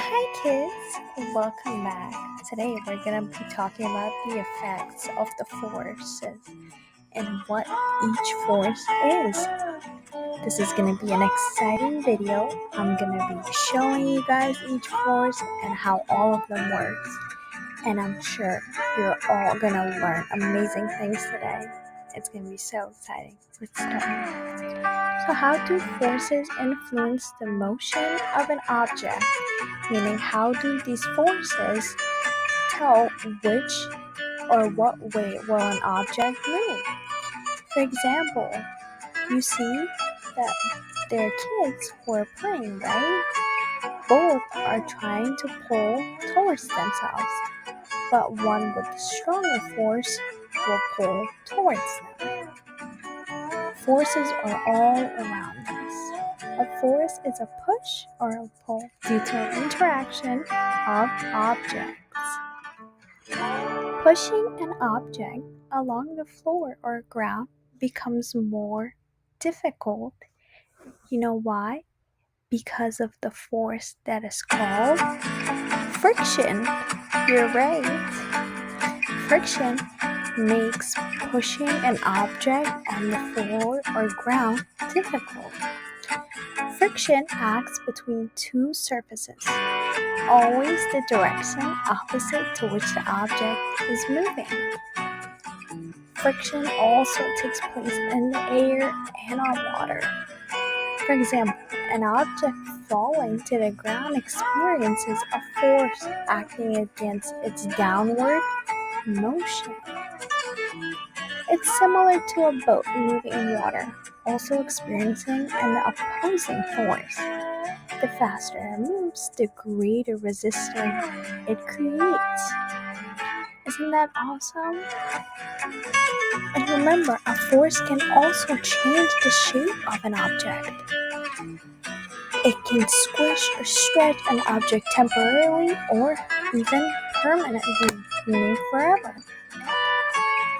Hi kids, welcome back. Today we're gonna be talking about the effects of the forces and what each force is. This is gonna be an exciting video. I'm gonna be showing you guys each force and how all of them works. And I'm sure you're all gonna learn amazing things today. It's gonna be so exciting. Let's start. So how do forces influence the motion of an object? Meaning, how do these forces tell which or what way will an object move? For example, you see that there are kids who are playing, right? Both are trying to pull towards themselves, but one with the stronger force will pull towards them. Forces are all around us. A force is a push or a pull due to an interaction of objects. Pushing an object along the floor or ground becomes more difficult. You know why? Because of the force that is called friction. You're right. Friction makes pushing an object on the floor or ground difficult. Friction acts between two surfaces, always the direction opposite to which the object is moving. Friction also takes place in the air and on water. For example, an object falling to the ground experiences a force acting against its downward motion. It's similar to a boat moving in water, also experiencing an opposing force. The faster it moves, the greater resistance it creates. Isn't that awesome? And remember, a force can also change the shape of an object. It can squish or stretch an object temporarily or even permanently, meaning forever.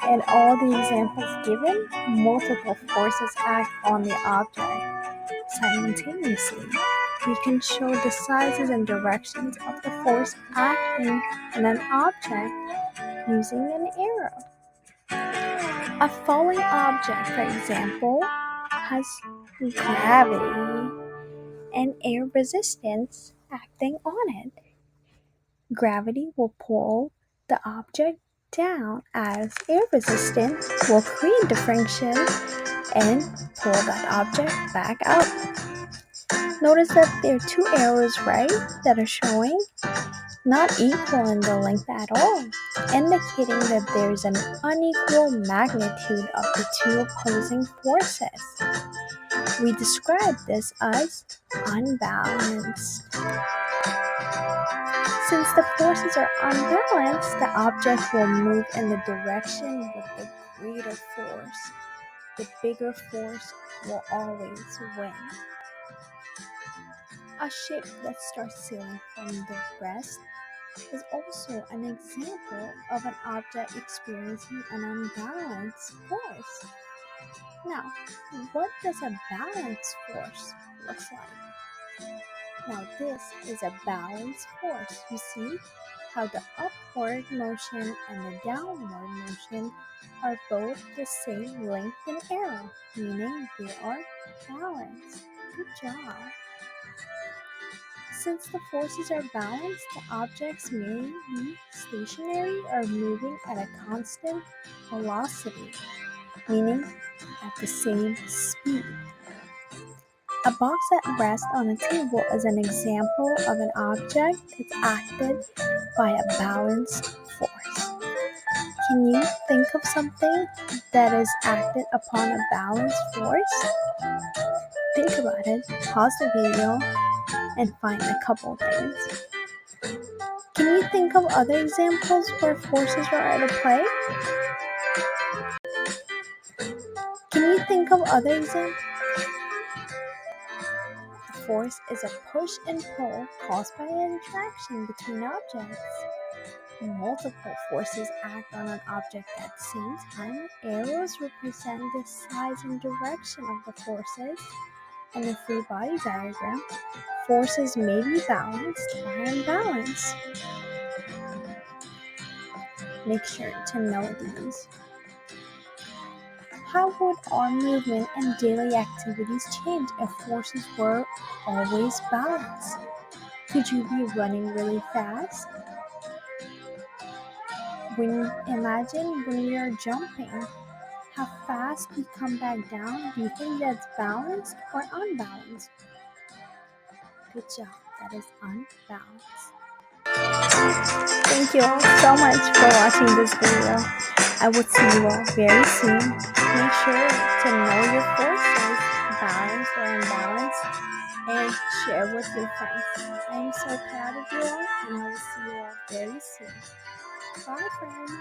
In all the examples given, multiple forces act on the object simultaneously. We can show the sizes and directions of the force acting on an object using an arrow. A falling object, for example, has gravity and air resistance acting on it. Gravity will pull the object down as air resistance will create the friction and pull that object back up. Notice that there are two arrows, right, that are showing not equal in the length at all, indicating that there's an unequal magnitude of the two opposing forces. We describe this as unbalanced. Since the forces are unbalanced, the object will move in the direction with the greater force. The bigger force will always win. A ship that starts sailing from the breast is also an example of an object experiencing an unbalanced force. Now, what does a balanced force look like? Now, this is a balanced force. You see how the upward motion and the downward motion are both the same length in arrow, meaning they are balanced. Good job. Since the forces are balanced, the objects may be stationary or moving at a constant velocity, meaning at the same speed. A box at rest on a table is an example of an object that's acted by a balanced force. Can you think of something that is acted upon a balanced force? Think about it, pause the video, and find a couple things. Can you think of other examples where forces are at play? Can you think of other examples? The force is a push and pull caused by an interaction between objects. Multiple forces act on an object at the same time. Arrows represent the size and direction of the forces. In a free body diagram, forces may be balanced or imbalanced. Make sure to know these. How would our movement and daily activities change if forces were always balanced? Could you be running really fast? Imagine when we are jumping, how fast we come back down. Do you think that's balanced or unbalanced? Good job, that is unbalanced. Thank you all so much for watching this video. I will see you all very soon. Make sure to know your forces, balanced or unbalanced, and share with your friends. I am so proud of you all, and I will see you all very soon. Bye, friends.